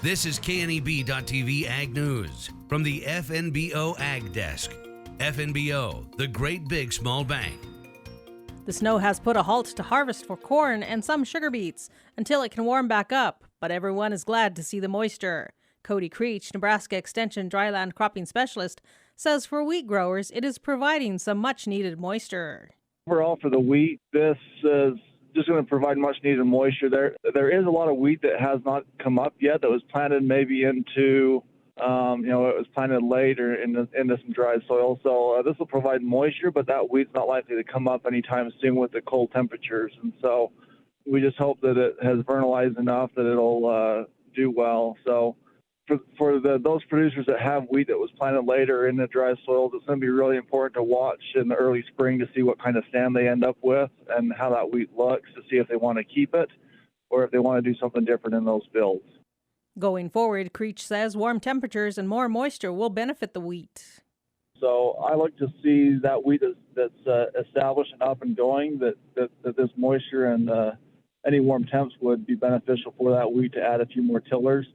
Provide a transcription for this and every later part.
This is KNEB.TV Ag News from the FNBO Ag Desk. FNBO, the great big small bank. The snow has put a halt to harvest for corn and some sugar beets until it can warm back up, but everyone is glad to see the moisture. Cody Creech, Nebraska Extension Dryland Cropping Specialist, says for wheat growers it is providing some much-needed moisture. Overall, for the wheat, this is just going to provide much-needed moisture. There is a lot of wheat that has not come up yet that was planted maybe into, it was planted late or into some dry soil. So this will provide moisture, but that wheat's not likely to come up anytime soon with the cold temperatures. And so we just hope that it has vernalized enough that it'll do well. So for those producers that have wheat that was planted later in the dry soils, it's going to be really important to watch in the early spring to see what kind of stand they end up with and how that wheat looks to see if they want to keep it or if they want to do something different in those builds. Going forward, Creech says warm temperatures and more moisture will benefit the wheat. So I like to see that wheat that's established and up and going, that this moisture and any warm temps would be beneficial for that wheat to add a few more tillers.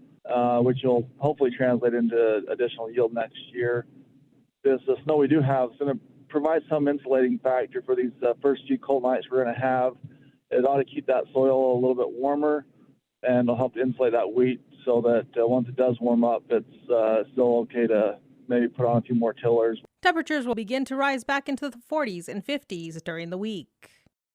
Which will hopefully translate into additional yield next year. The snow we do have is going to provide some insulating factor for these first few cold nights we're going to have. It ought to keep that soil a little bit warmer, and it'll help to insulate that wheat so that once it does warm up, it's still okay to maybe put on a few more tillers. Temperatures will begin to rise back into the 40s and 50s during the week.